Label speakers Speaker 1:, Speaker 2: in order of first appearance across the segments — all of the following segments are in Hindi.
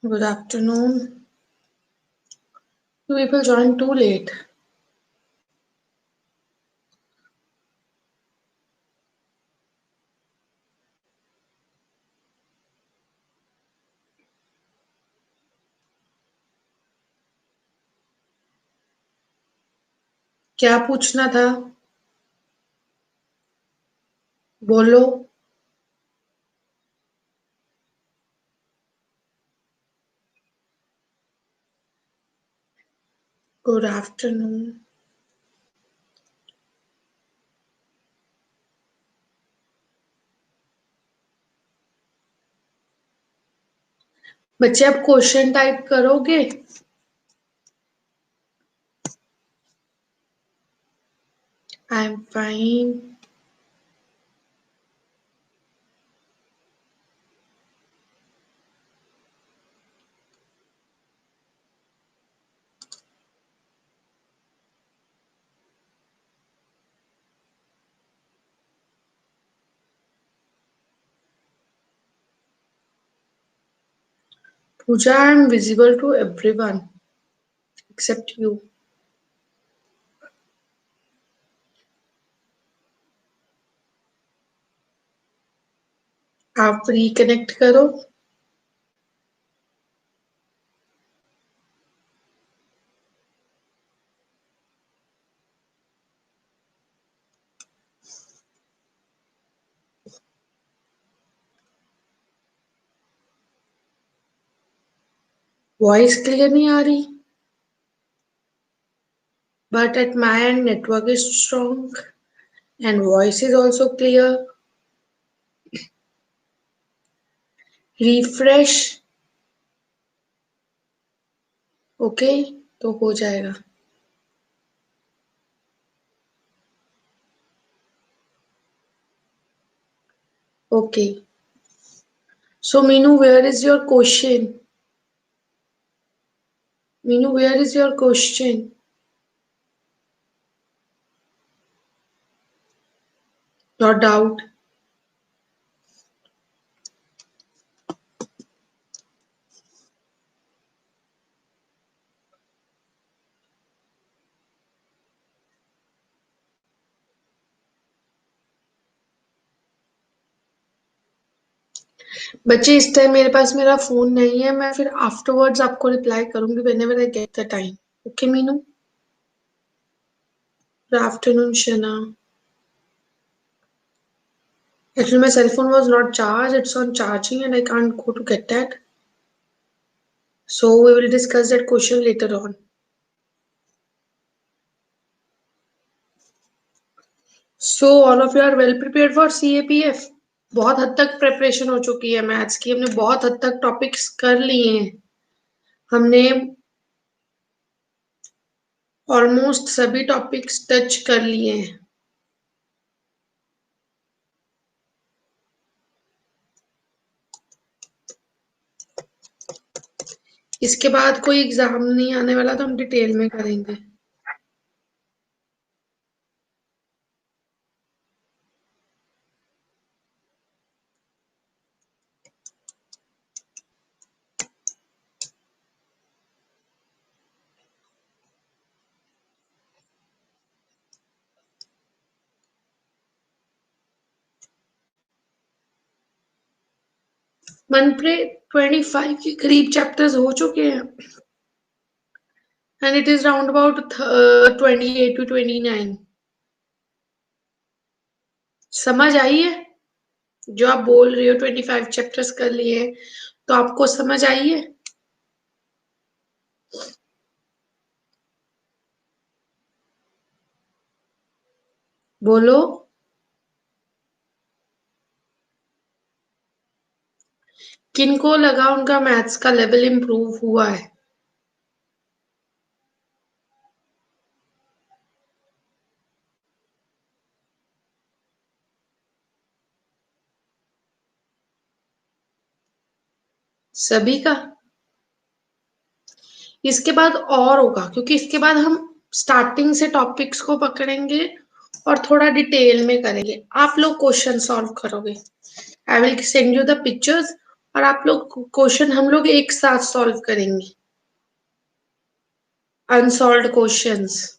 Speaker 1: Good afternoon. You people joined too late. क्या पूछना था? बोलो. Good afternoon. बच्चे अब क्वेश्चन टाइप करोगे? I'm fine. Pooja, I'm visible to everyone except you. आप रिकनेक्ट करो. वॉइस क्लियर नहीं आ रही. But at my end, network is strong and voice is also clear. Refresh. Okay, तो हो जाएगा. Okay. So, Meenu, where is your question? Meenu, where is your question? Your doubt? बच्चे इस टाइम मेरे पास मेरा फोन नहीं है. मैं फिर आफ्टरवर्ड्स आपको रिप्लाई करूंगी whenever I get the time. Okay, Meenu? Good afternoon, Shana. Actually, my cell phone was not charged. It's on charging and I can't go to get that. So we will discuss that question later on. So all of you are well prepared for CAPF? बहुत हद तक प्रिपरेशन हो चुकी है मैथ्स की. हमने बहुत हद तक टॉपिक्स कर लिए हैं. हमने ऑलमोस्ट सभी टॉपिक्स टच कर लिए हैं. इसके बाद कोई एग्जाम नहीं आने वाला तो हम डिटेल में करेंगे. मनप्रे 25 के करीब चैप्टर्स हो चुके हैं and it is round about 28 to 29. समझ आई है जो आप बोल रही हो? 25 चैप्टर्स कर लिए हैं तो आपको समझ आई है? बोलो. किनको लगा उनका मैथ्स का लेवल इंप्रूव हुआ है? सभी का? इसके बाद और होगा क्योंकि इसके बाद हम स्टार्टिंग से टॉपिक्स को पकड़ेंगे और थोड़ा डिटेल में करेंगे. आप लोग क्वेश्चन सॉल्व करोगे. I will send you the pictures और आप लोग क्वेश्चन हम लोग एक साथ सॉल्व करेंगे, अनसॉल्व्ड क्वेश्चंस।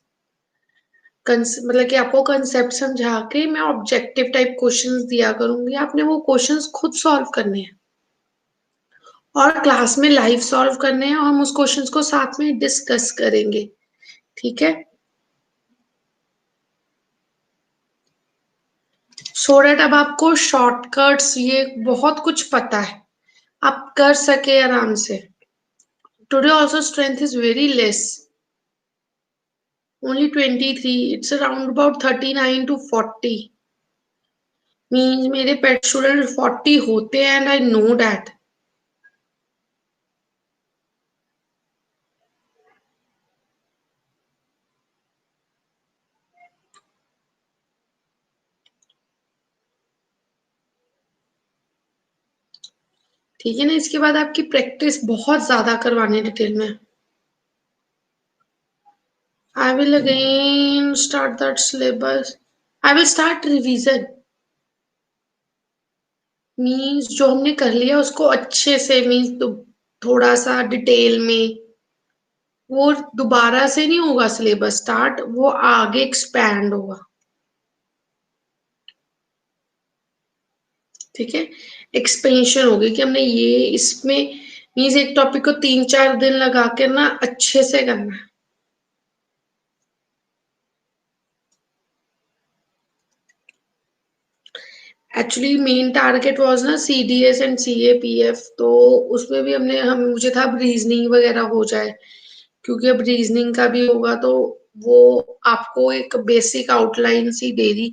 Speaker 1: मतलब कि आपको कंसेप्ट समझा के मैं ऑब्जेक्टिव टाइप क्वेश्चंस दिया करूंगी, आपने वो क्वेश्चंस खुद सॉल्व करने हैं और क्लास में लाइव सॉल्व करने हैं, और हम उस क्वेश्चंस को साथ में डिस्कस करेंगे, ठीक है। सो दैट अब आपको शॉर्टकट्स ये बहुत कुछ पता है, आप कर सके आराम से। Today also strength is very less, only 23, it's around about 39 to 40, means मेरे पेट स्टूडेंट 40 होते हैं एंड आई नो दैट। ठीक है ना, इसके बाद आपकी प्रैक्टिस बहुत ज्यादा करवानी डिटेल में। I will again start that syllabus, I will start revision, means जो हमने कर लिया उसको अच्छे से, मीन्स तो थोड़ा सा डिटेल में, वो दोबारा से नहीं होगा सिलेबस स्टार्ट, वो आगे एक्सपैंड होगा, ठीक है। एक्सपेंशन होगी कि हमने ये इसमें, मीन्स एक टॉपिक को 3-4 दिन लगा के ना अच्छे से करना है। एक्चुअली मेन टारगेट वाज ना CDS एंड CAPF, तो उसमें भी हम मुझे था अब रीजनिंग वगैरह हो जाए, क्योंकि अब रीजनिंग का भी होगा, तो वो आपको एक बेसिक आउटलाइन सी दे दी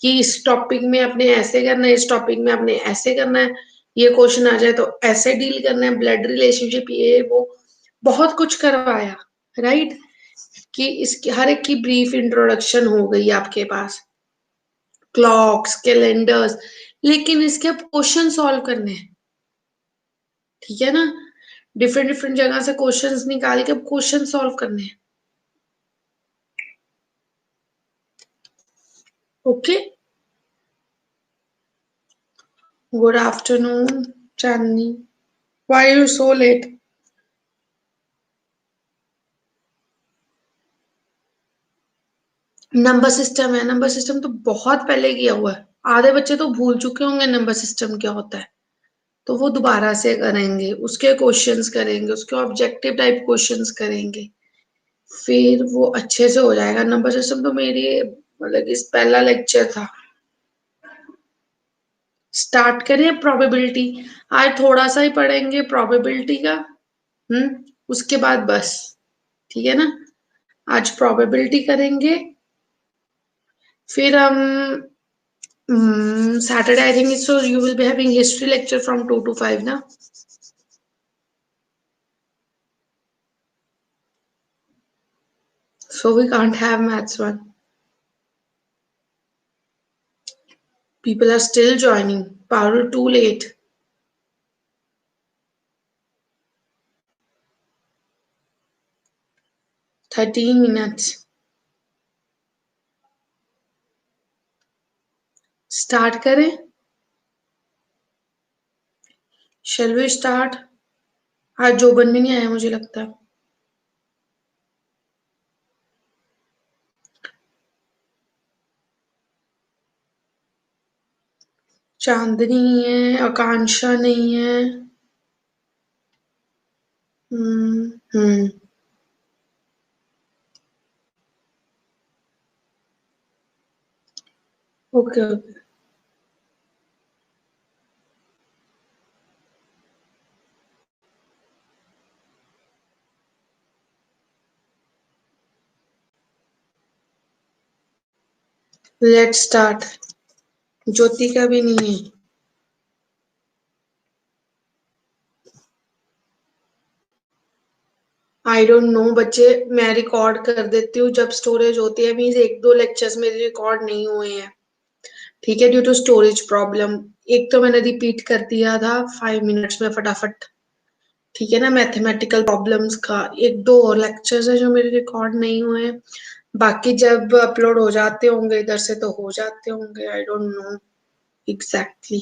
Speaker 1: कि इस टॉपिक में आपने ऐसे करना है, इस टॉपिक में आपने ऐसे करना है, ये क्वेश्चन आ जाए तो ऐसे डील करना है, ब्लड रिलेशनशिप ये वो बहुत कुछ करवाया, राइट। कि इसकी हर एक की ब्रीफ इंट्रोडक्शन हो गई आपके पास, क्लॉक्स कैलेंडर्स, लेकिन इसके अब क्वेश्चन सॉल्व करने हैं, ठीक है ना। डिफरेंट डिफरेंट जगह से क्वेश्चंस निकाल के अब क्वेश्चन सॉल्व करने हैं, okay. Good afternoon Chandni, why you so let. Number system है, नंबर सिस्टम तो बहुत पहले किया हुआ है, आधे बच्चे तो भूल चुके होंगे नंबर सिस्टम क्या होता है, तो वो दोबारा से करेंगे, उसके क्वेश्चंस करेंगे, उसके ऑब्जेक्टिव टाइप क्वेश्चंस करेंगे, फिर वो अच्छे से हो जाएगा। नंबर सिस्टम तो मेरी मतलब इस पहला लेक्चर था। स्टार्ट करें प्रोबेबिलिटी, आज थोड़ा सा ही पढ़ेंगे प्रोबेबिलिटी का, उसके बाद बस, ठीक है ना। आज प्रोबेबिलिटी करेंगे, फिर हम Saturday I think so you will be having history lecture from 2 to 5 ना, so we can't have maths one. People are still joining. Parul, too late. 13 minutes. Start करें? Shall we start? आज जोबन भी नहीं आया मुझे लगता। चांदनी है, आकांक्षा नहीं है। Hmm. Okay okay, let start. Jyoti का भी नहीं है। आई डोंट नो बच्चे, मैं रिकॉर्ड कर देती हूँ जब स्टोरेज होती है, मीन्स 1-2 लेक्चर्स मेरे रिकॉर्ड नहीं हुए हैं, ठीक है, ड्यू टू स्टोरेज प्रॉब्लम। एक तो मैंने रिपीट कर दिया था 5 मिनट्स में फटाफट, ठीक है ना। मैथमेटिकल प्रॉब्लम्स का 1-2 और लेक्चर्स है जो मेरे रिकॉर्ड नहीं हुए हैं, बाकी जब अपलोड हो जाते होंगे इधर से तो हो जाते होंगे, I don't know exactly.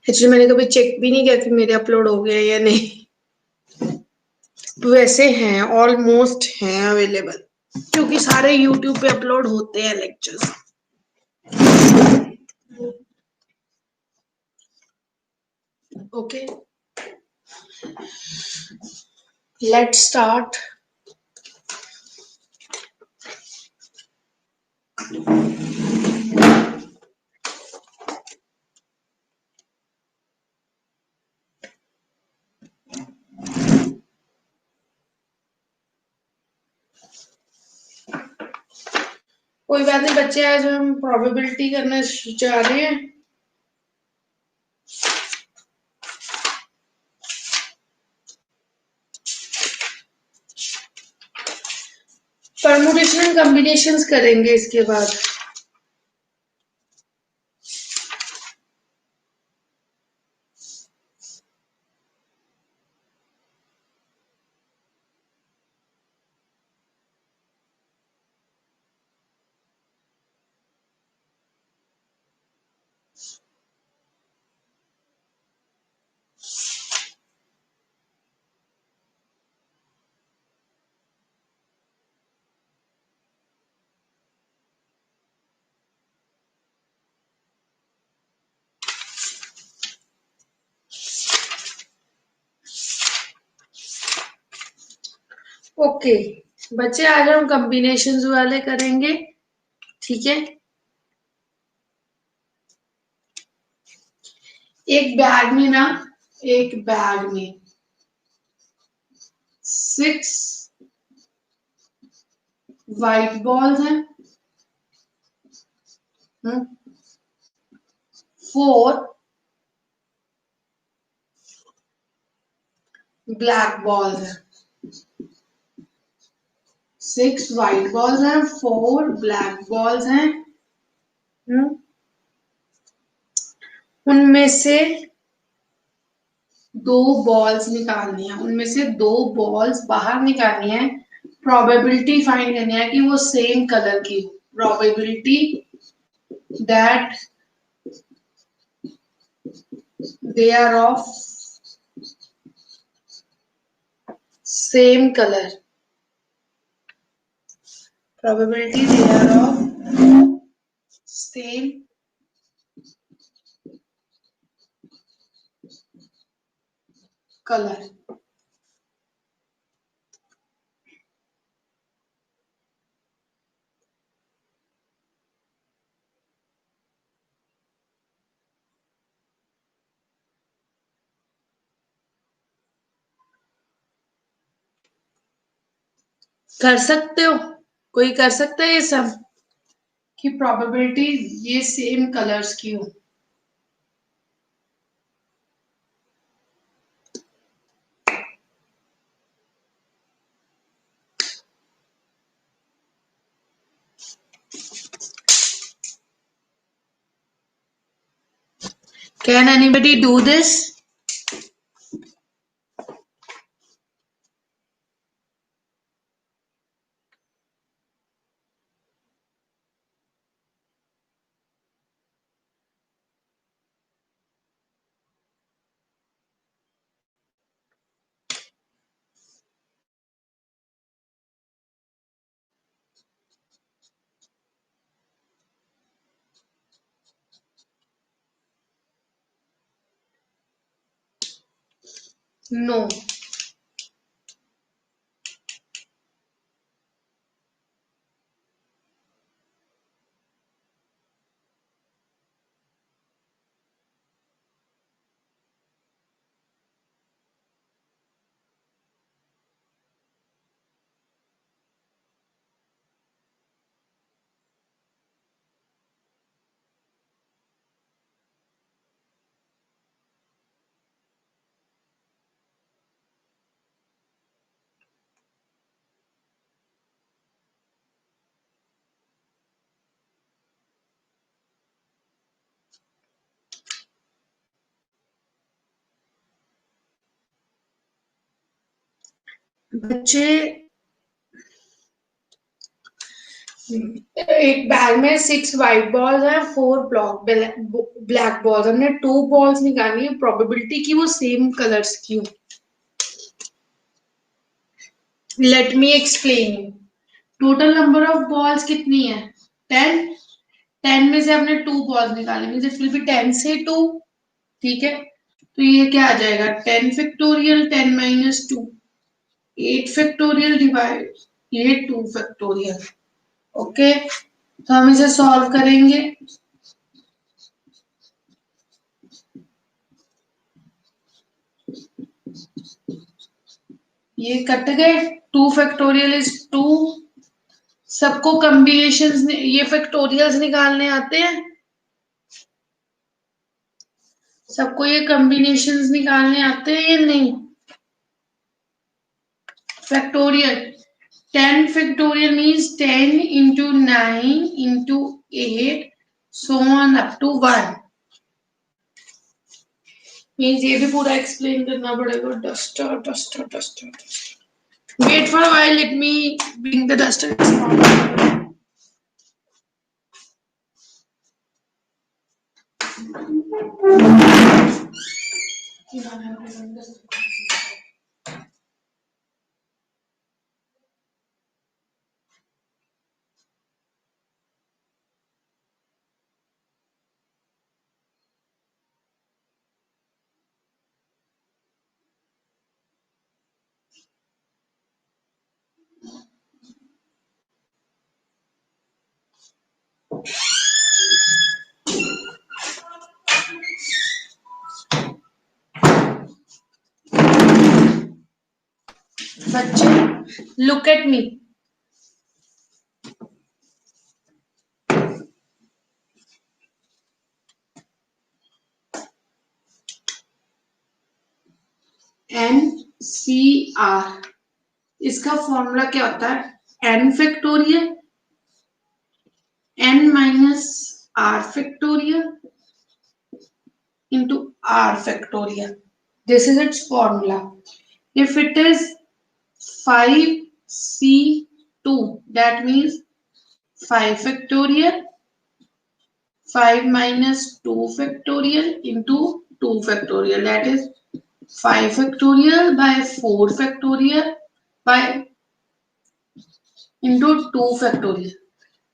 Speaker 1: Actually मैंने कभी चेक भी नहीं किया कि मेरे अपलोड हो गए या नहीं। वैसे हैं, ऑलमोस्ट हैं अवेलेबल, क्योंकि सारे यूट्यूब पे अपलोड होते हैं लेक्चर्स। Okay, let's start. कोई बात नहीं बच्चे, आज हम प्रोबेबिलिटी करना जा रहे हैं। परमुटेशन कॉम्बिनेशंस करेंगे इसके बाद। ओके बच्चे, आज हम कॉम्बिनेशंस वाले करेंगे, ठीक है। एक बैग में ना, एक बैग में 6 व्हाइट बॉल्स हैं, 4 ब्लैक बॉल्स हैं। 6 व्हाइट बॉल्स हैं, 4 ब्लैक बॉल्स हैं। उनमें से दो बॉल्स निकालनी है, उनमें से दो बॉल्स बाहर निकालनी है। प्रोबेबिलिटी फाइंड करनी है कि वो सेम कलर की हो। Probability that they are of same colour. Probability they are of same colour. कर सकते हो, कोई कर सकता है ये सब, कि प्रोबेबिलिटी ये सेम कलर्स की हो। Can anybody do this? No. बच्चे एक बैग में 6 व्हाइट बॉल्स हैं, 4 ब्लैक बॉल्स। हमने 2 बॉल्स निकाली है, प्रोबेबिलिटी की वो सेम कलर्स की हो। Let me explain you. Total number of balls कितनी है? 10। 10 में से हमने 2 बॉल्स निकाले, मींस इट विल बी 10 से 2। ठीक है, तो ये क्या आ जाएगा? 10 फैक्टोरियल 10 माइनस 2, 8 फैक्टोरियल डिवाइड ये 2 फैक्टोरियल। ओके, तो हम इसे सॉल्व करेंगे। ये कट गए, 2 फैक्टोरियल इज 2। सबको कॉम्बिनेशंस ये फैक्टोरियल्स निकालने आते हैं? सबको ये कॉम्बिनेशंस निकालने आते हैं या नहीं? Factorial 10 factorial means 10 into 9 into 8 so on up to 1। Means ये भी पूरा एक्सप्लेन करना पड़ेगा। Duster duster duster, wait for while, let me bring the duster. बच्चे लुक एट मी। NCR, इसका फॉर्मूला क्या होता है? n factorial n minus r factorial into r factorial. This is its formula. If it is 5C2, that means 5 factorial 5 minus 2 factorial into 2 factorial, that is 5 factorial by 4 factorial by into 2 factorial.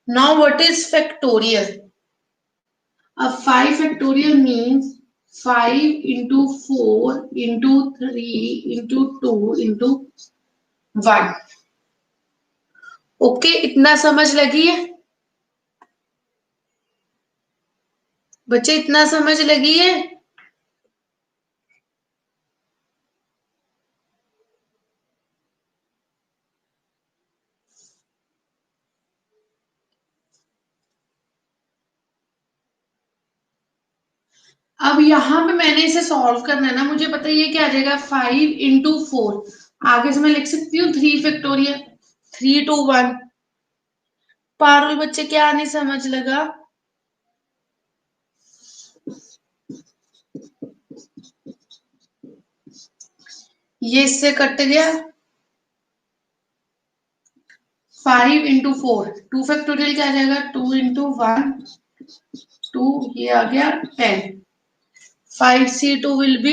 Speaker 1: Now what is factorial? A 5 factorial means 5 into 4 into 3 into 2 into 1। Okay, इतना समझ लगी है बच्चे? इतना समझ लगी है? अब यहाँ पे मैंने इसे सॉल्व करना है ना, मुझे पता है ये क्या आ जाएगा? 5 इंटू 4, आगे से मैं लिख सकती हूँ 3 फैक्टोरियल 3 to 1। पारुल बच्चे क्या नहीं समझ लगा? ये इससे कट गया। 5 इंटू 4 2 फैक्टोरियल क्या आ जाएगा? 2 इंटू 1 2, ये आ गया 10। 5C2 will be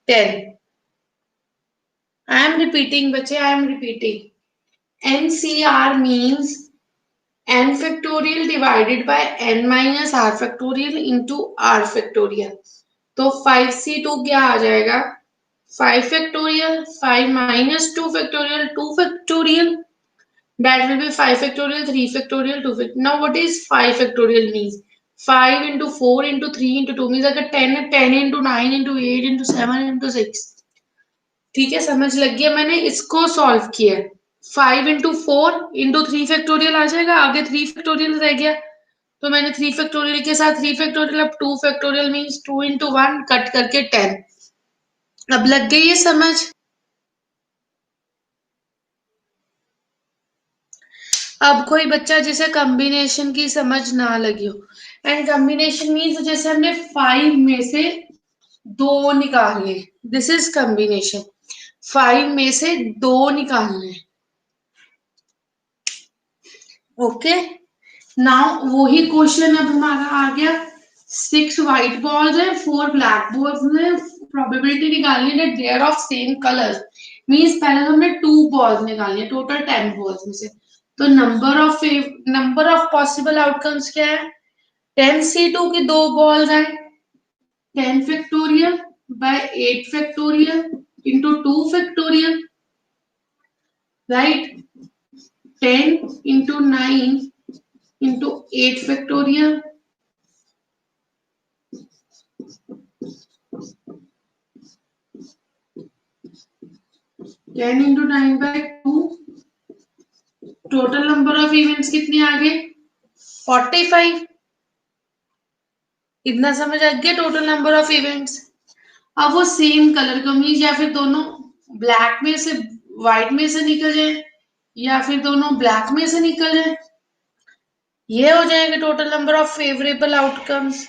Speaker 1: 10। I am repeating बच्चे, I am repeating। NCR means n factorial divided by n minus r factorial into r factorial। तो 5C2 क्या आ जाएगा? 5 factorial 5 minus 2 factorial 2 factorial, that will be 5 factorial 3 factorial 2 factorial। Now what is 5 factorial means? 5 into 4 into 3 into 2 means अगर 10 है, 10 into 9 into 8 into 7 into 6। ठीक है, समझ लग गया? मैंने इसको सॉल्व किया। 5 इंटू 4 इंटू 3 फैक्टोरियल आ जाएगा, आगे 3 फैक्टोरियल रह गया, तो मैंने 3 फैक्टोरियल के साथ 3 फैक्टोरियल, अब 2 फैक्टोरियल मीन्स 2 इंटू 1 कट करके 10। अब लग गई ये समझ? अब कोई बच्चा जिसे कॉम्बिनेशन की समझ ना लगी हो, एंड कॉम्बिनेशन मीन्स जैसे हमने 5 में से 2 निकालने, दिस इज कॉम्बिनेशन। 5 में से 2 निकालने, ओके। नाउ वही क्वेश्चन अब हमारा आ गया, 6 व्हाइट बॉल्स है, 4 ब्लैक बॉल्स है, प्रोबेबिलिटी निकालनी है there of same colours, means पहले हमने 2 बॉल्स निकालनी है टोटल 10 बॉल्स में से। तो नंबर ऑफ पॉसिबल आउटकम्स क्या है, 10c2 की 2 बॉल्स हैं, 10 factorial by 8 factorial into 2 factorial, right, 10 into 9 into 8 factorial, 10 into 9/2, total number of events कितने आ गए, 45। इतना समझ आ गया टोटल नंबर ऑफ इवेंट्स। अब वो सेम कलर कमीज या फिर दोनों ब्लैक में से व्हाइट में से निकल जाए, या फिर दोनों ब्लैक में से निकल जाए, ये हो जाएगा total number of favourable outcomes.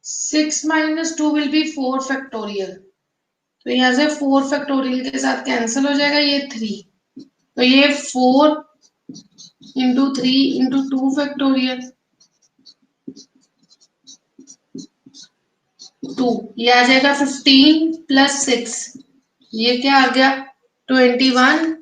Speaker 1: Six minus two will be 4 factorial, तो यहां से 4 फैक्टोरियल के साथ कैंसिल हो जाएगा, ये 3, तो ये 4 इंटू 3 इंटू 2 फैक्टोरियल 2, ये आ जाएगा 15 प्लस 6, ये क्या आ गया 21,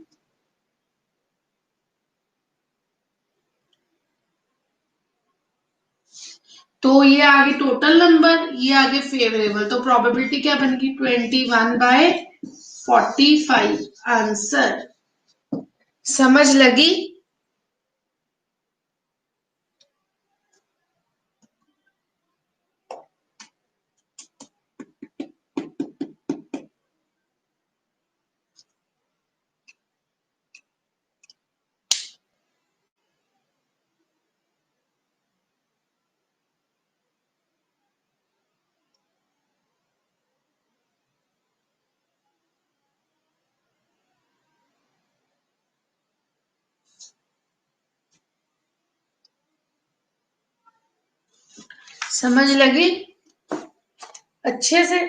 Speaker 1: तो ये आगे टोटल नंबर, ये आगे फेवरेबल, तो प्रोबेबिलिटी क्या बन गई 21/45 आंसर। समझ लगी। समझ लगी अच्छे से।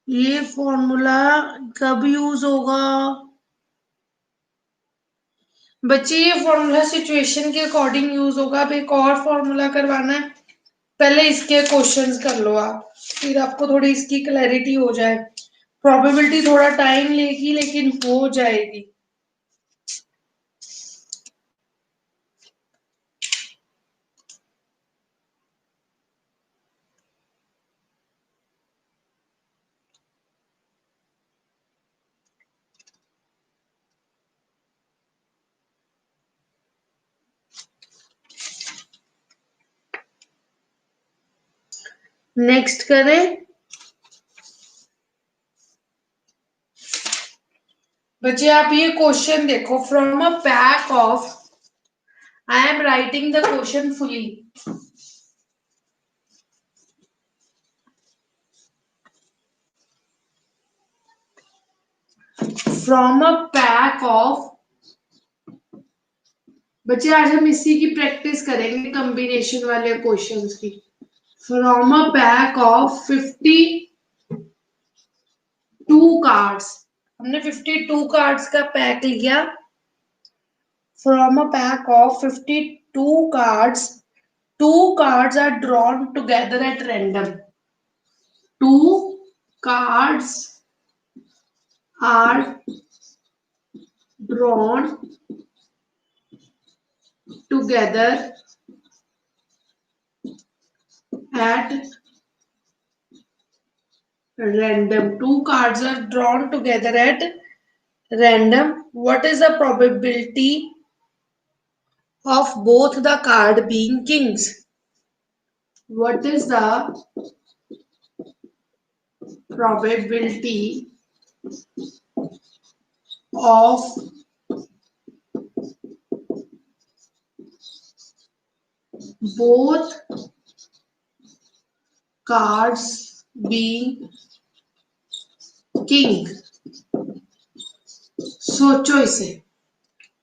Speaker 1: ये फॉर्मूला कब यूज होगा बच्चे, ये फॉर्मूला सिचुएशन के अकॉर्डिंग यूज होगा। अब एक और फॉर्मूला करवाना है, पहले इसके क्वेश्चंस कर लो आप, फिर आपको थोड़ी इसकी क्लैरिटी हो जाए। प्रोबेबिलिटी थोड़ा टाइम लेगी लेकिन हो जाएगी। नेक्स्ट करें बच्चे, आप ये क्वेश्चन देखो, from a pack of, I am writing the question fully, from a pack of, बच्चे आज हम इसी की प्रैक्टिस करेंगे कॉम्बिनेशन वाले क्वेश्चंस की। From a pack of 52 cards, हमने 52 कार्ड्स का पैक लिया। From a pack of 52 cards, 2 cards are drawn together at random. 2 cards are drawn together at random. 2 cards are drawn together at random. What is the probability of both the card being kings? What is the probability of both cards being king? सोचो इसे।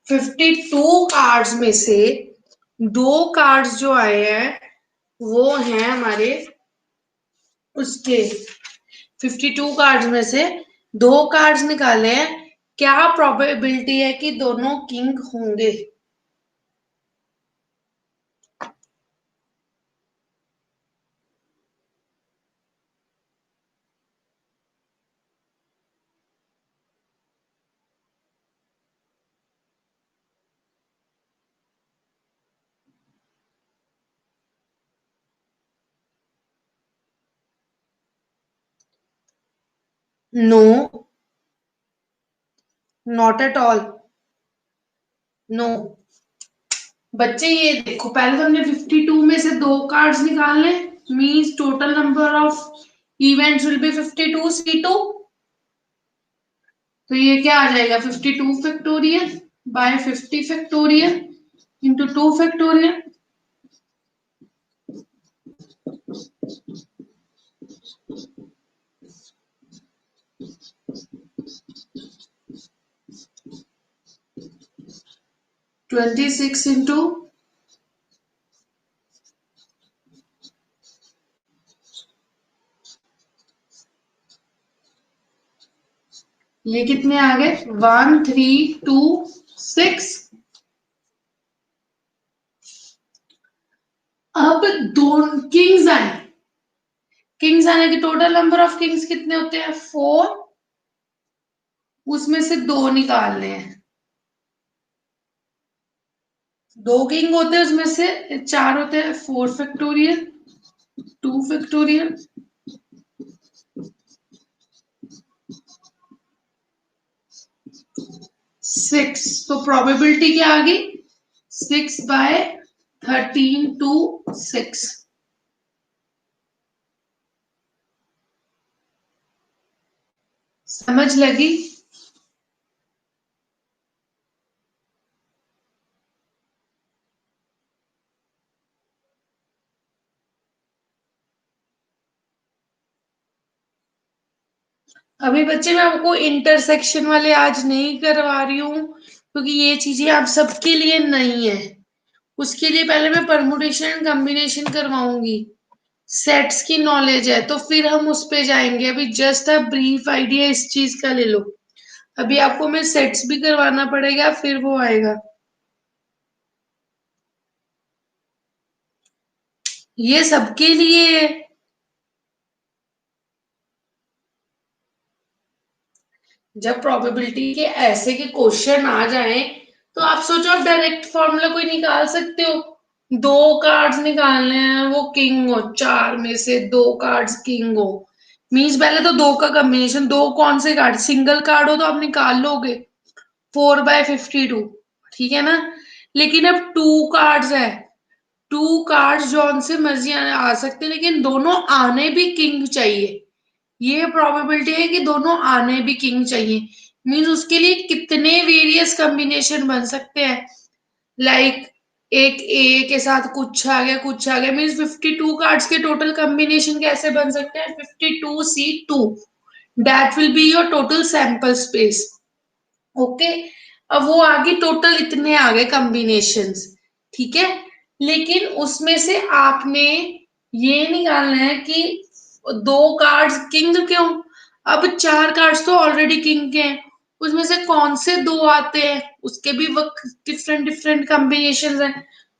Speaker 1: 52 कार्ड्स में से 2 कार्ड्स जो आए हैं वो हैं हमारे उसके। 52 कार्ड्स में से 2 कार्ड्स निकाले हैं, क्या प्रोबेबिलिटी है कि दोनों किंग होंगे? No, not at all, no. बच्चे ये देखो, पहले तो हमने 52 में से 2 कार्ड्स निकालने, means total number of events will be 52 C2। तो ये क्या आ जाएगा, 52 factorial by 50 factorial into 2 factorial. 26 into ये कितने आ गए, 1326। अब दो किंग्स आए, किंग्स आने के टोटल नंबर ऑफ किंग्स कितने होते हैं, 4। उसमें से 2 निकालने हैं। 2 किंग होते हैं, उसमें से 4 होते हैं, 4 फैक्टोरियल 2 फैक्टोरियल 6। तो प्रोबेबिलिटी क्या आ गई, 6/13 to 6। समझ लगी? अभी बच्चे मैं आपको इंटरसेक्शन वाले आज नहीं करवा रही हूँ, क्योंकि ये चीजें आप सबके लिए नहीं है। उसके लिए पहले मैं परमुटेशन एंड कॉम्बिनेशन करवाऊंगी। सेट्स की नॉलेज है तो फिर हम उस पे जाएंगे, अभी जस्ट अ ब्रीफ आइडिया इस चीज का ले लो। अभी आपको मैं सेट्स भी करवाना पड़ेगा, फिर वो आएगा। ये सबके लिए। जब प्रोबेबिलिटी के ऐसे के क्वेश्चन आ जाएं तो आप सोचो, आप डायरेक्ट फॉर्मूला कोई निकाल सकते हो। 2 कार्ड्स निकालने हैं, वो किंग हो, 4 में से 2 कार्ड्स किंग हो, मीन्स पहले तो 2 का कॉम्बिनेशन, 2 कौन से कार्ड, सिंगल कार्ड हो तो आप निकाल लोगे, 4/52, ठीक है ना। लेकिन अब 2 कार्ड्स है, 2 कार्ड्स जौन से मर्जी आ सकते हैं, लेकिन दोनों आने भी किंग चाहिए। ये प्रोबेबिलिटी है कि दोनों आने भी किंग चाहिए, मीन्स उसके लिए कितने वेरियस कॉम्बिनेशन बन सकते हैं। लाइक एक ए के साथ कुछ आ गया, मीन्स 52 कार्ड्स के टोटल कॉम्बिनेशन कैसे बन सकते हैं, 52C2, that will be your total sample space. Okay, अब वो आगे टोटल इतने आ गए कॉम्बिनेशंस, ठीक है। लेकिन उसमें से आपने ये निकालना है कि 2 कार्ड्स किंग क्यों। अब 4 कार्ड्स तो ऑलरेडी किंग के हैं, उसमें से कौन से 2 आते हैं, उसके भी डिफरेंट डिफरेंट कॉम्बिनेशन है,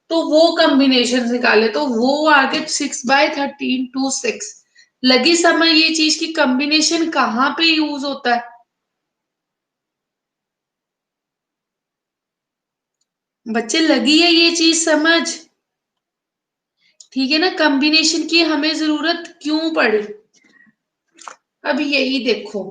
Speaker 1: तो वो कॉम्बिनेशन निकाले, तो वो आगे 6/13 to 6। लगी समझ ये चीज की कॉम्बिनेशन कहाँ पे यूज होता है। बच्चे लगी है ये चीज समझ। ठीक है ना, कॉम्बिनेशन की हमें जरूरत क्यों पड़ी। अब यही देखो,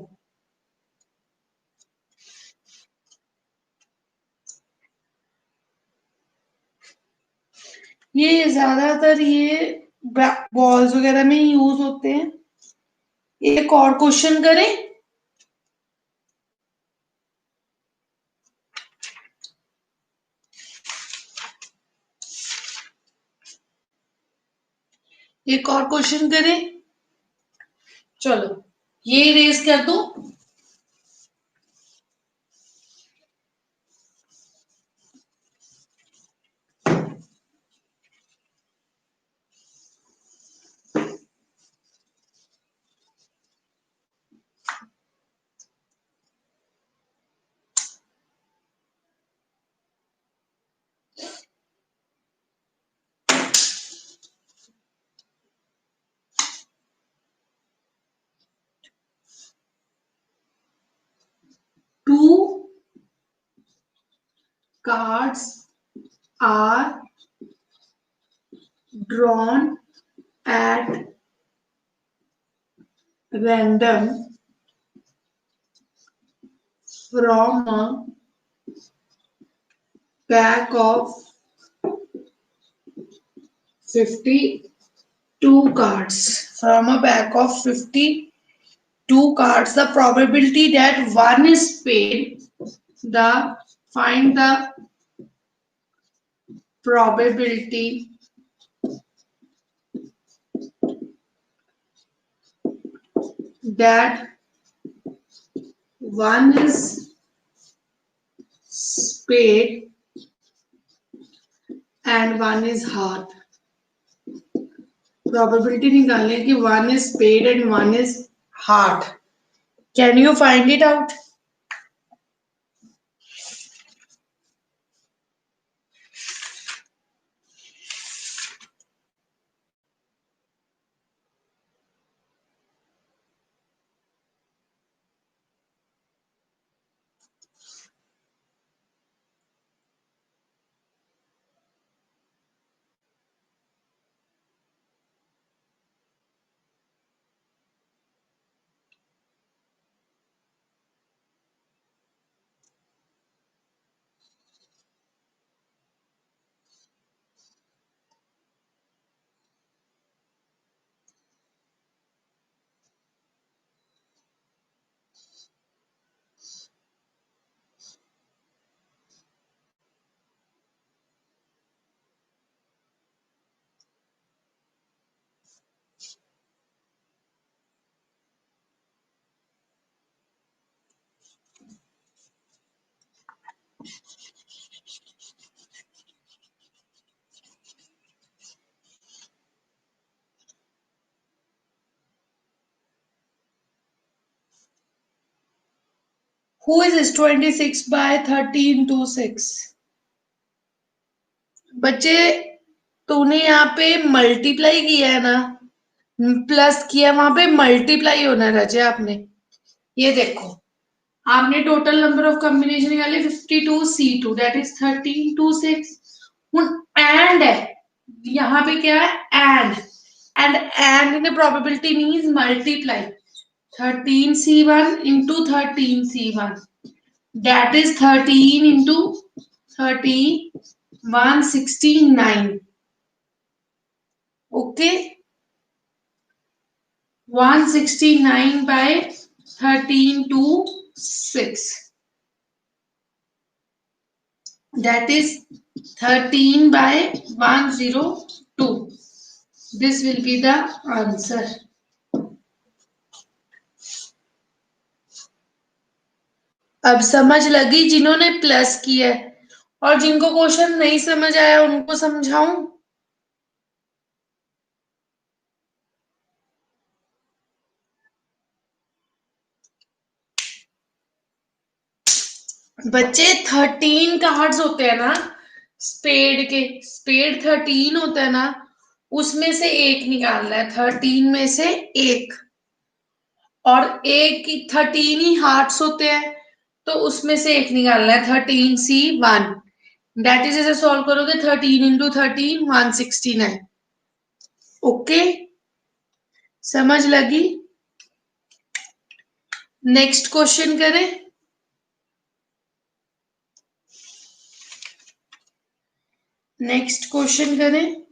Speaker 1: ये ज्यादातर ये बॉल्स वगैरह में यूज होते हैं। एक और क्वेश्चन करें। एक और क्वेश्चन करें, चलो ये रेस कर दो। Two cards are drawn at random from a pack of 52 cards. From a pack of 52 cards, the probability that one is paid, the find the probability that one is paid and one is hard. Probability निकालने की one is paid and one is hard. Can you find it out? Who is 26/13 to 6? बच्चे तूने यहाँ पे मल्टीप्लाई किया है ना, प्लस किया, वहां पे मल्टीप्लाई होना रचे आपने। ये देखो, आपने टोटल नंबर ऑफ कॉम्बिनेशन निकाले 52C2, that is 13 to 6। And है, यहाँ पे क्या है, and in probability means multiply 13C1 into 13C1, that is 13 into 13, 169. Okay, 169 by 13 to 6, that is 13 by 102. This will be the answer. अब समझ लगी जिन्होंने प्लस किया है, और जिनको क्वेश्चन नहीं समझ आया उनको समझाऊं। बच्चे 13 कार्ड्स होते हैं ना स्पेड के, स्पेड 13 होता है ना, उसमें से एक निकालना है, 13 में से एक। और एक की 13 ही हार्ट्स होते हैं, तो उसमें से एक निकालना है, 13C1। दैट इज ऐसे सॉल्व करोगे, 13 × 13 169। ओके, समझ लगी? नेक्स्ट क्वेश्चन करें। नेक्स्ट क्वेश्चन करें।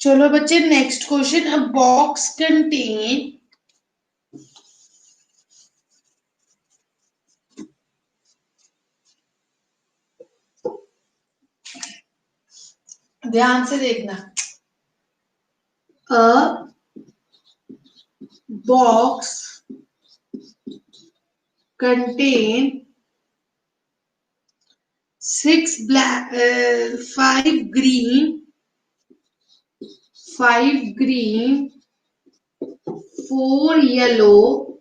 Speaker 1: चलो बच्चे, नेक्स्ट क्वेश्चन। अ बॉक्स कंटेन, ध्यान से देखना। अ box contain 6 black, 5 green, 4 yellow,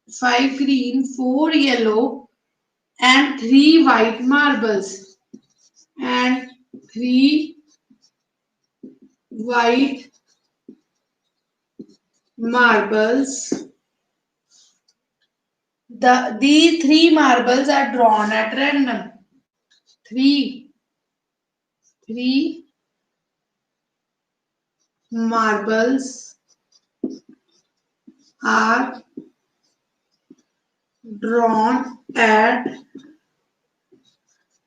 Speaker 1: 5 green, 4 yellow, and 3 white marbles. And 3 white marbles. These 3 marbles are drawn at random. Three marbles are drawn at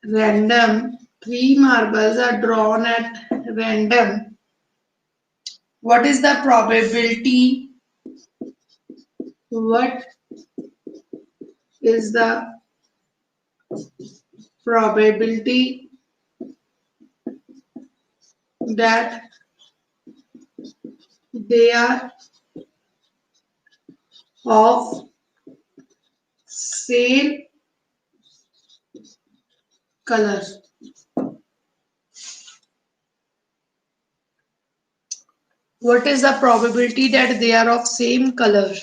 Speaker 1: random. 3 marbles are drawn at random. What is the probability? What is the probability that they are of same color? What is the probability that they are of same color?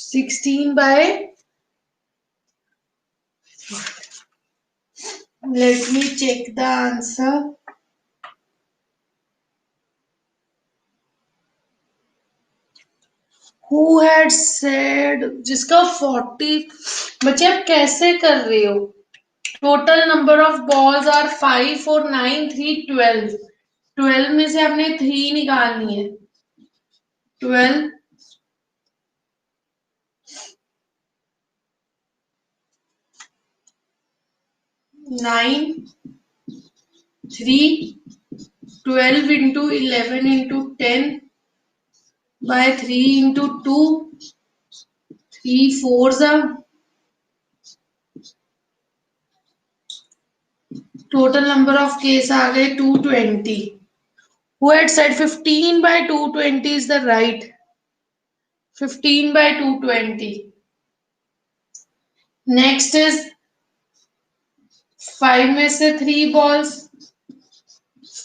Speaker 1: 16 by, let me check the answer. Who had said, जिसका 40, बच्चे आप कैसे कर रहे हो? Total number of balls are 5 4 9 3 12। 12 में से आपने 3 निकालनी है। 12 9 3 12 into 11 into 10 by 3 into 2 3 4s are total number of case आ गए 220। Who had said 15 by 220 is the right? 15 by 220। Next is 5 में से 3 बॉल्स,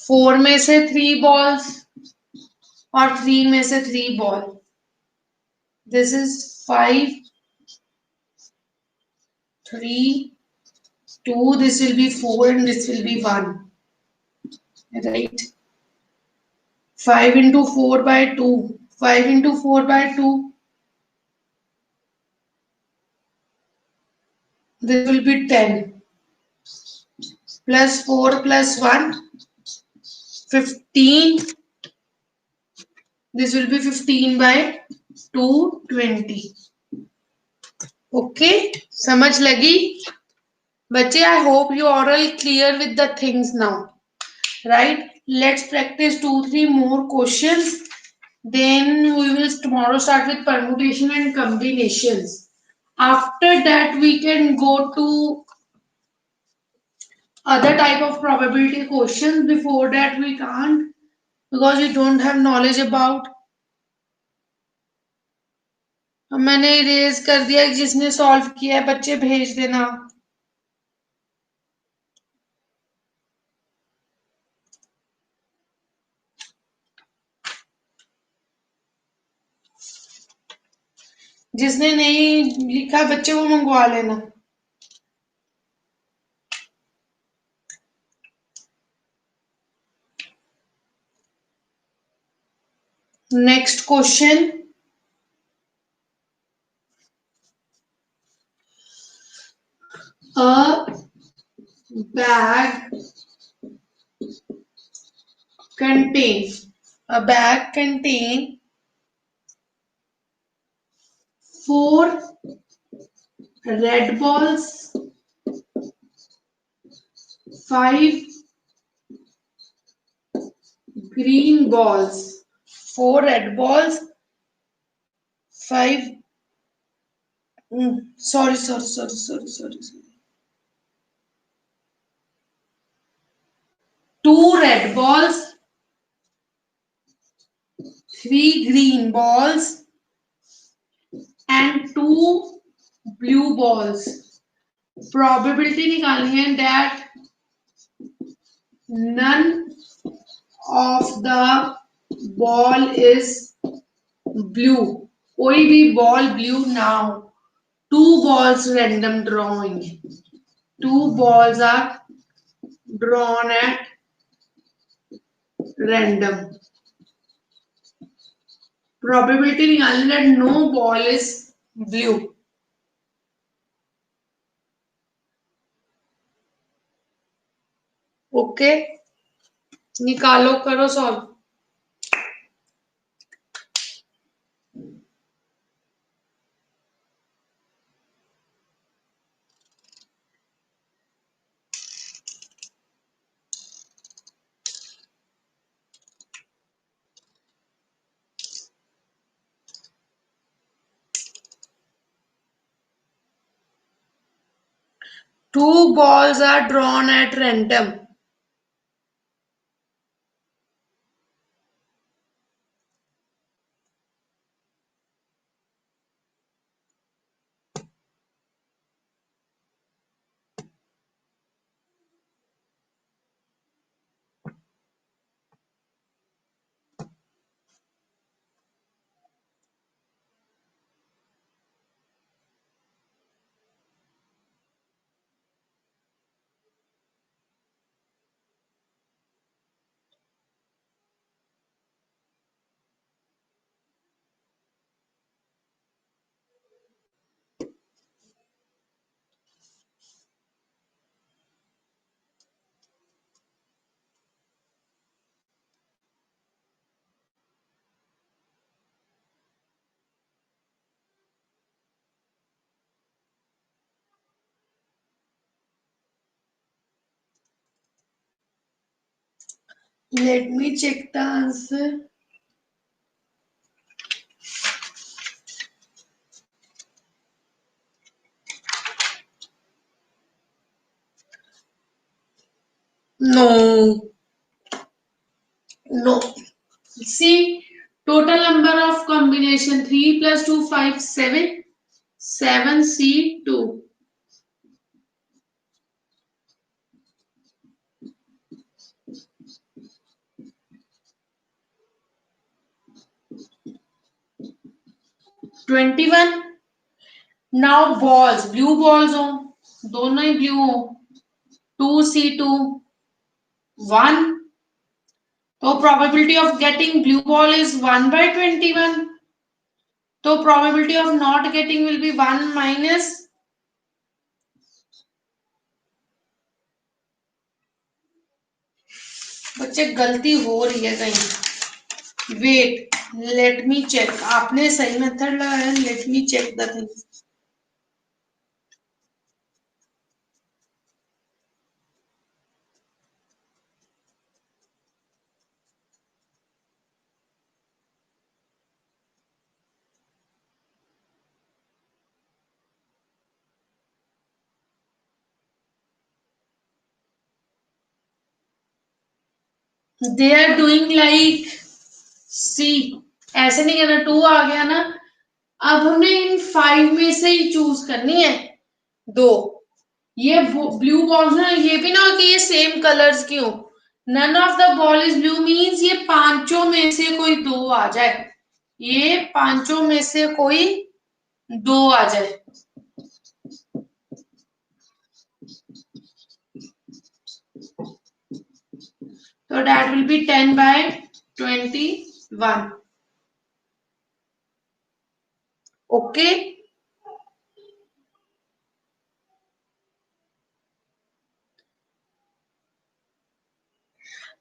Speaker 1: 4 में से 3 बॉल्स और 3 में से 3 ball. This is 5 3 2, this will be 4 and this will be 1, right? 5 into 4 by 2, 5 into 4 by 2, this will be 10 plus 4 plus 1 15, this will be 15 by 220। Okay, समझ लगी बच्चे? I hope you are all clear with the things now, right? Let's practise 2-3 more questions, then we will tomorrow start with permutation and combinations. After that we can go to other type of probability questions. Before that we can't, because we don't have knowledge about. मैंने इरेज कर दिया, जिसने सॉल्व किया है बच्चे भेज देना। जिसने नहीं लिखा बच्चे वो मंगवा लेना। Next question, a bag contain 4 red balls, 5 green balls, 4 red balls, 5 sorry 2 red balls, 3 green balls and 2 blue balls। probability निकालनी है that none of the ball is blue, कोई भी बॉल ब्लू ना हो। 2 balls random drawing, 2 balls are drawn at random। probability निकालनी that no ball is blue। Okay, निकालो, करो solve. Two balls are drawn at random. Let me check the answer. No, no. See, total number of combination 3 plus 2, 5, 7. 7 C 2. $21. Now balls, blue balls हो, दोनों ही blue हो. 2C2 1. तो probability of getting blue ball is 1/21. तो probability of not getting will be 1 minus. बच्चे गलती हो रही है कहीं. Wait, let me check. आपने सही मेथड लगाया. Let me check the thing. They are doing like see. ऐसे नहीं करना. 2 आ गया ना. अब हमने इन 5 में से ही चूज करनी है 2. ये ब्लू बॉल्स ना, ये भी ना कि ये सेम कलर्स की हो. None of the ball is blue means ये पांचों में से कोई 2 आ जाए. ये पांचों में से कोई 2 आ जाए. तो that will be 10/21. Okay.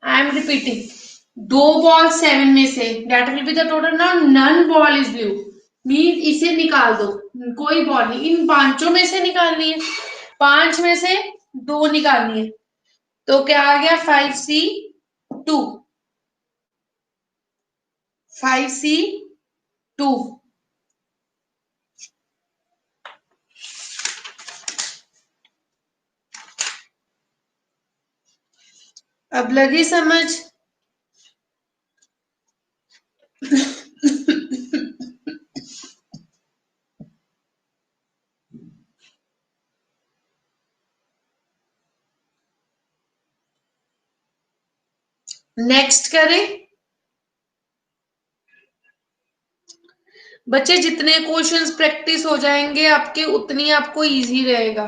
Speaker 1: I am repeating. 2 ball 7 में से, that will be the total. Now none ball is blue mean इसे निकाल दो. कोई बॉल नहीं. इन पांचों में से निकालनी है. 5 में से 2 निकालनी है. तो क्या आ गया? 5C2. 5C2. अब लगी समझ? नेक्स्ट करें. बच्चे जितने क्वेश्चंस प्रैक्टिस हो जाएंगे आपके, उतनी आपको इजी रहेगा.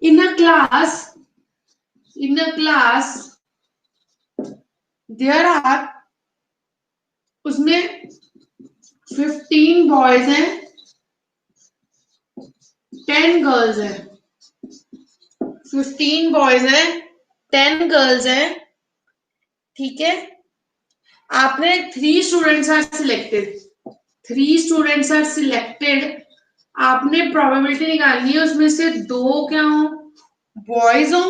Speaker 1: in a class there are, उसमें 15 बॉयज हैं, 10 गर्ल्स हैं. 15 बॉयज हैं, 10 गर्ल्स हैं. ठीक है. आपने 3 students are selected. 3 students are selected. आपने प्रोबेबिलिटी निकालनी है उसमें से 2 क्या हो? बॉयज हो.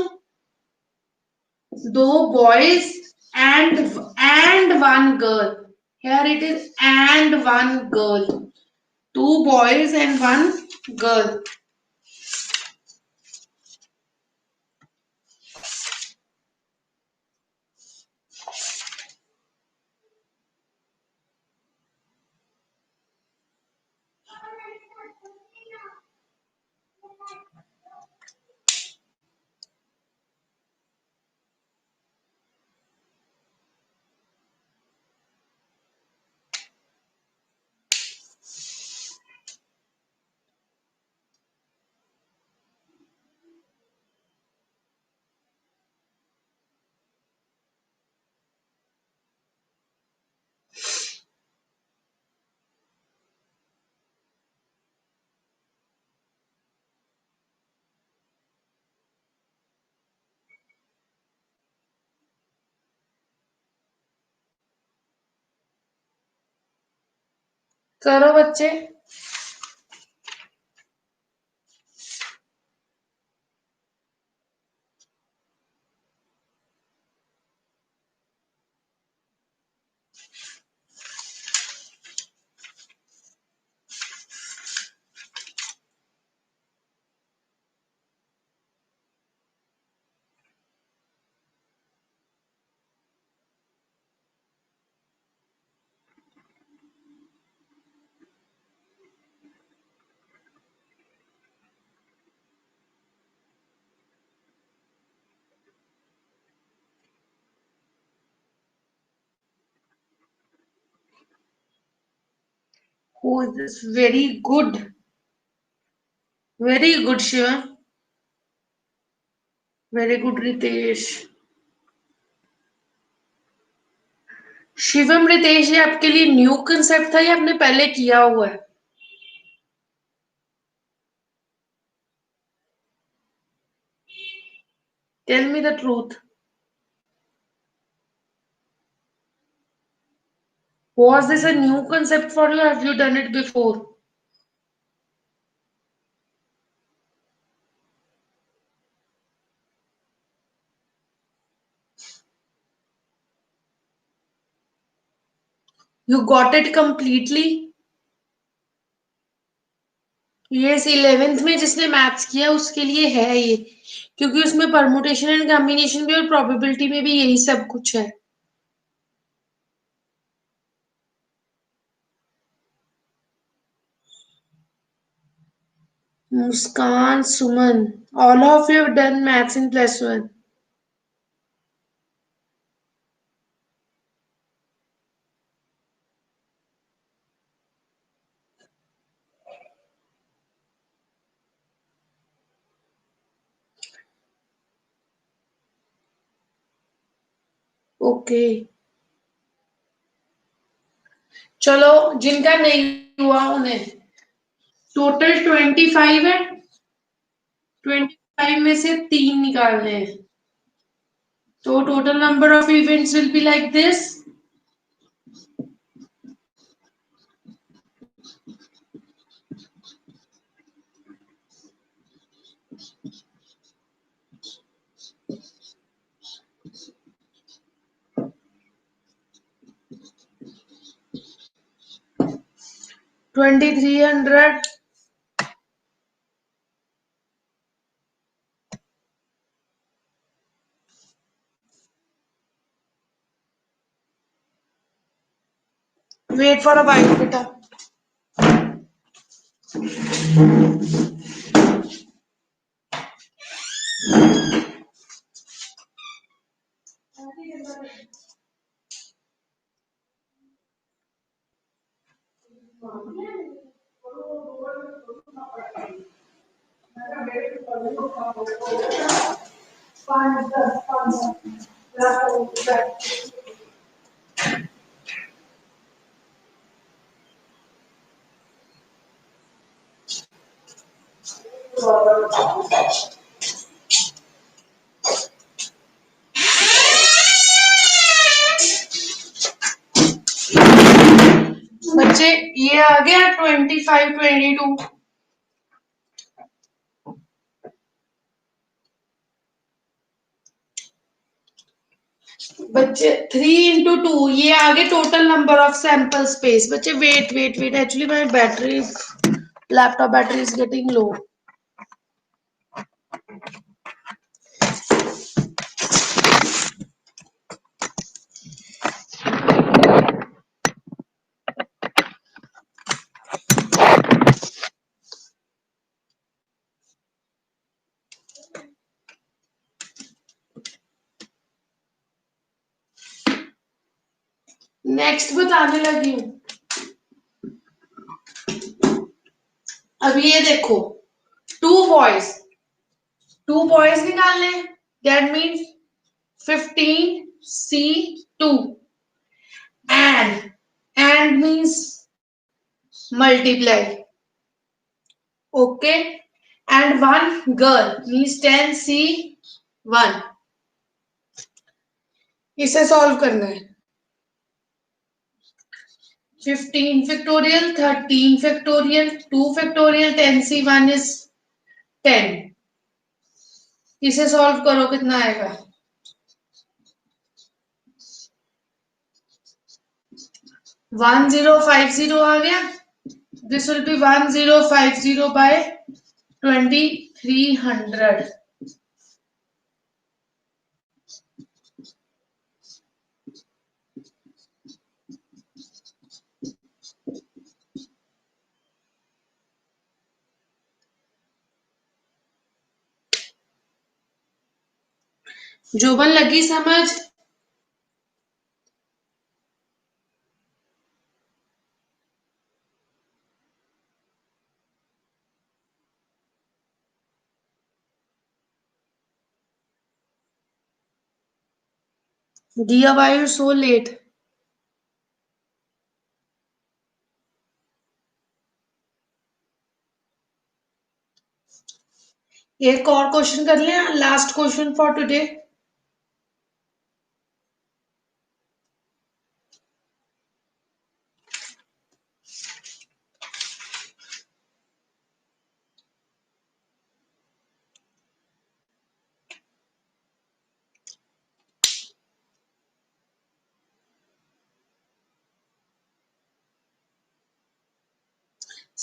Speaker 1: 2 boys and 1 girl. Here it is and 1 girl. 2 boys and 1 girl. करो बच्चे। Who is this? Very good. Very good, Shiva. Very good, Ritesh. Shivam Ritesh, ये आपके लिए न्यू कंसेप्ट था या आपने पहले किया हुआ है? Tell me the truth. Was this a new concept for you? Have you done it before? You got it completely? Yes, 11th में जिसने मैथ्स किया उसके लिए है ये, क्योंकि उसमें परमुटेशन एंड कॉम्बिनेशन भी और प्रोबेबिलिटी में भी यही सब कुछ है. Muskan, Suman, all of you have done maths in +1. Okay, चलो जिनका नहीं हुआ उन्हें टोटल 25 है. 25 में से 3 निकालने हैं. तो total number of events will be like this. $2,300. Wait for a while, beta. बच्चे ये आ गया 25, 22. बच्चे 3 into 2 ये आ गए total number of sample space. बच्चे wait wait wait, actually my battery, laptop battery is getting low. Next बताने लगी हूँ. अब ये देखो, 2 बॉयज निकालने. That means 15C2 and means multiply. Okay, and 1 girl means 10C1. इसे सॉल्व करना है. 15 factorial, 13 factorial, 2 factorial, 10c1 is 10। इसे सॉल्व करो, कितना आएगा? 1050 आ गया। This will be 1050 by 2300। जोबन लगी समझ? Dia, why are you so late? एक और क्वेश्चन कर लें, last question for today.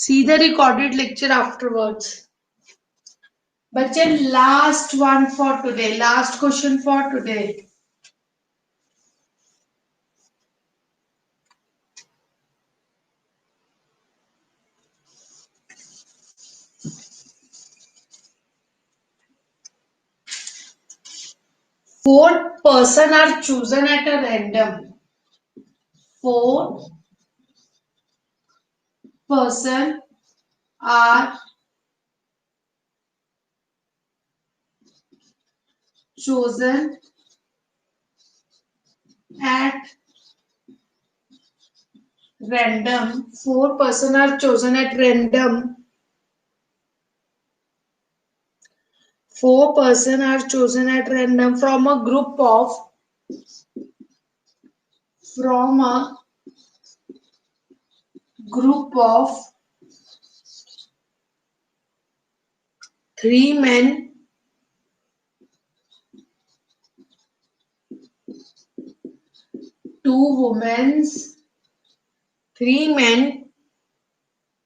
Speaker 1: See the recorded lecture afterwards. बच्चे last one for today, last question for today. Four person are chosen at a random. Four person are chosen at random. Four person are chosen at random. Four person are chosen at random from a group of three men, two women, three men,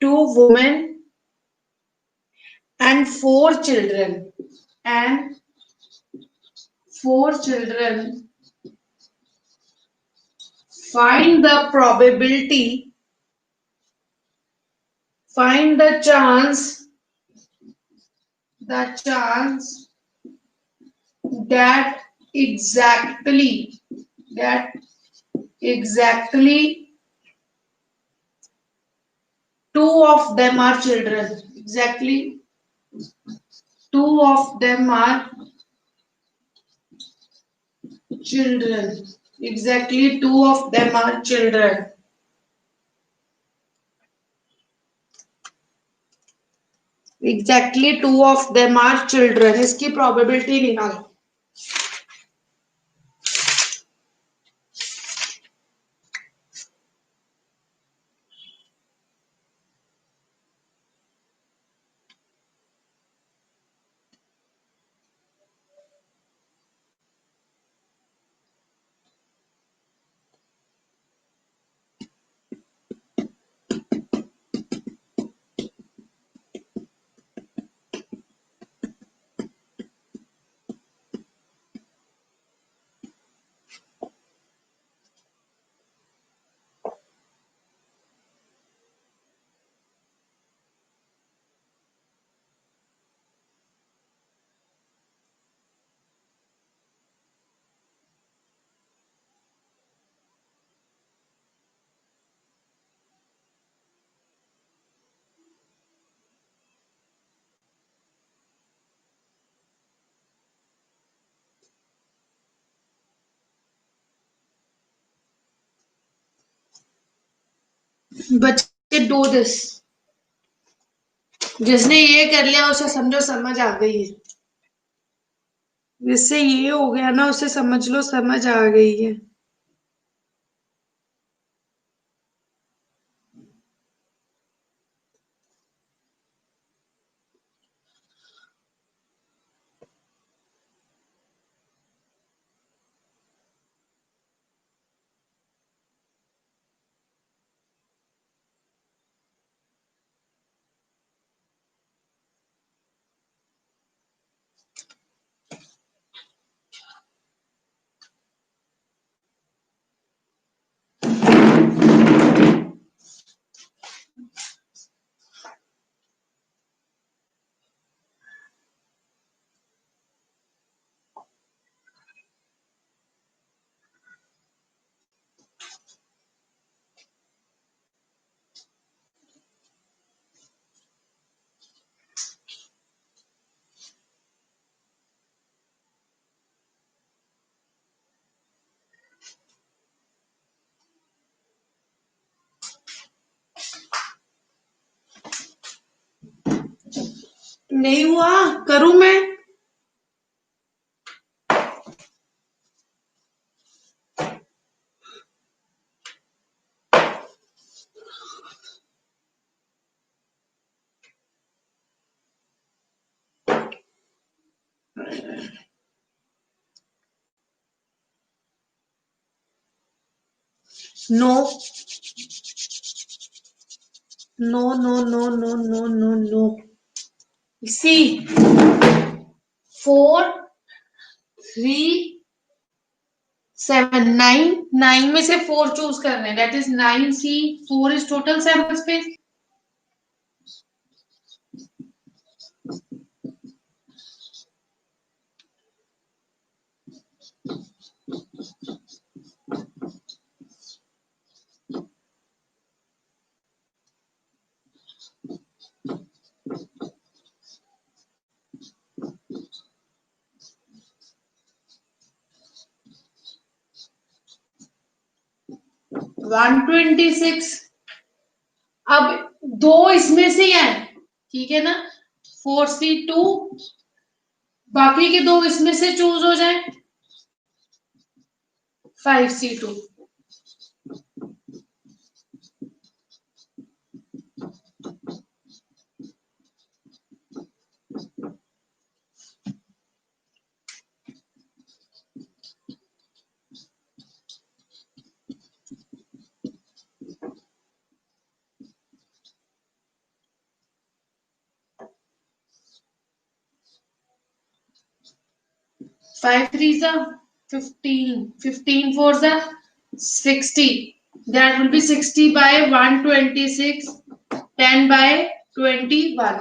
Speaker 1: two women, and four children. And four children. Find the probability. Find the chance. The chance that exactly two of them are children. Exactly two of them are children. Exactly two of them are children. Exactly two of them are children. इसकी probability निकालो। बच्चे do this. जिसने ये कर लिया उसे समझो समझ आ गई है। जिससे ये हो गया ना उसे समझ लो समझ आ गई है। नहीं हुआ, करूं मैं? No no no no no no no no. C 4 3 7 9, 9 में से 4 चूज करने, that is 9C। 4 is total sample space. 126। अब दो इसमें से ही है, ठीक है ना? 4C2, बाकी के दो इसमें से चूज हो जाए। 5C2। 5 3s are 15, 15 4s are 60. That will be 60 by 126, 10 by 21.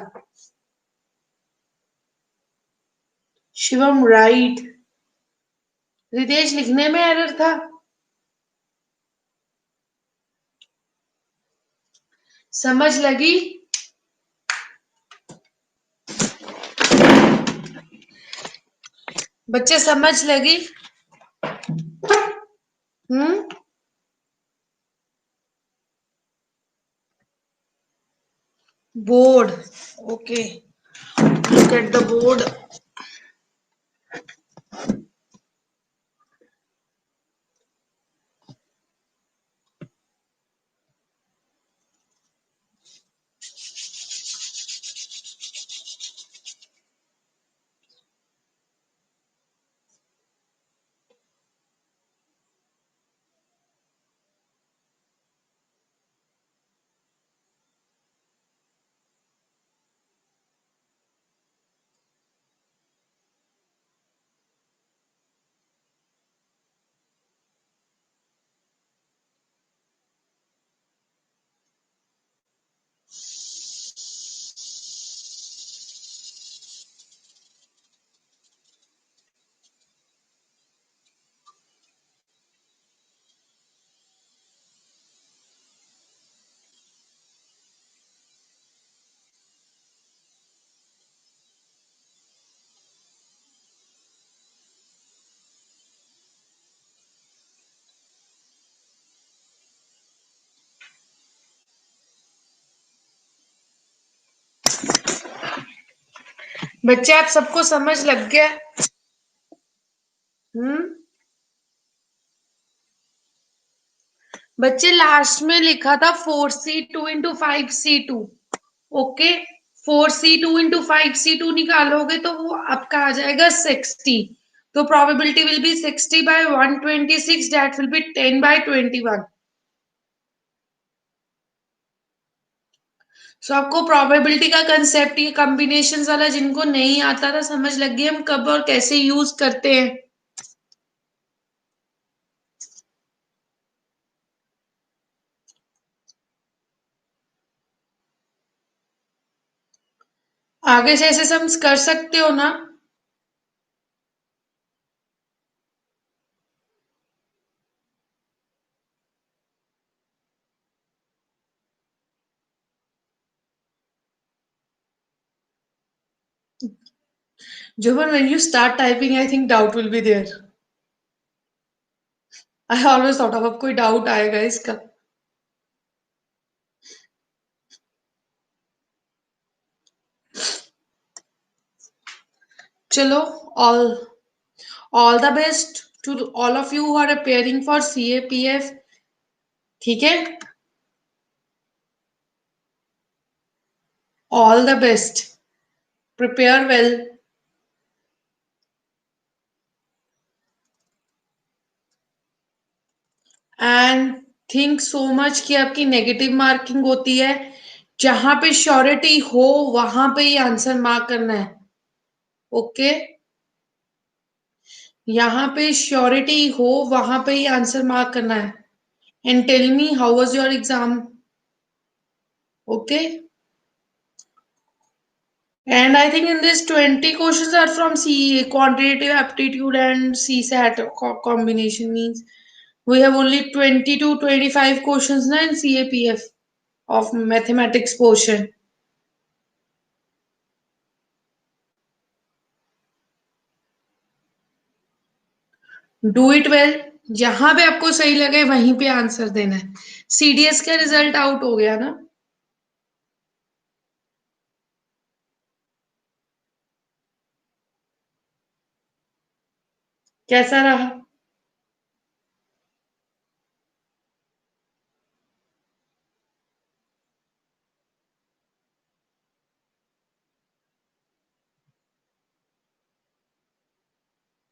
Speaker 1: Shivam right. Ritesh लिखने में एरर था। समझ लगी? बच्चे समझ लगी? Board, okay, look at the board. बच्चे आप सबको समझ लग गया? बच्चे लास्ट में लिखा था 4C2 into 5C2। Okay, 4C2 into 5C2 निकालोगे तो वो आपका आ जाएगा 60। तो probability will be 60 by 126, that will be 10 by 21। सो आपको प्रोबेबिलिटी का कंसेप्ट, ये कॉम्बिनेशन वाला जिनको नहीं आता था, समझ लग गई हम कब और कैसे यूज करते हैं। आगे से ऐसे सम कर सकते हो ना? Jovan, when you start typing, I think doubt will be there. I always thought अब कोई डाउट आएगा इसका। चलो, all all the best to all of you who are appearing for CAPF। ठीक है, all the best, prepare well and think so much कि आपकी नेगेटिव मार्किंग होती है। जहां पे श्योरिटी हो वहां पे ही आंसर मार्क करना है। ओके, यहाँ पे श्योरिटी हो वहां पे ही आंसर मार्क करना है। And tell me how was your exam. Okay, and I think in this 20 questions are from C quantitative aptitude and CSAT combination means we have only 20 to 25 questions na in CAPF of mathematics portion. Do it well, जहां पे आपको सही लगे वहीं पे आंसर देना है। CDS का रिजल्ट आउट हो गया ना? कैसा रहा?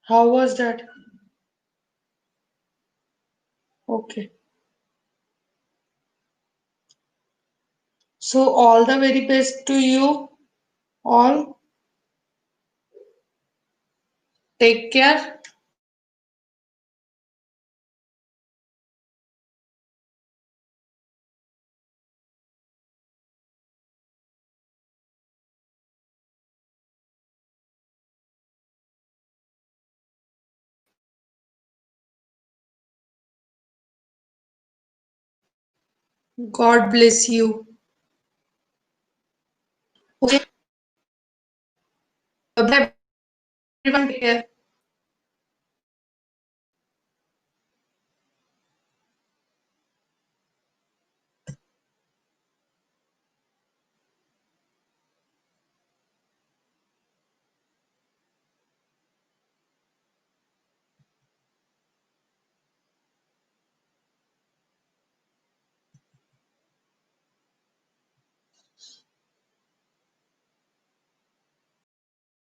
Speaker 1: How was that? Okay, so all the very best to you all. Take care. God bless you. Okay, bye bye everyone. Take care.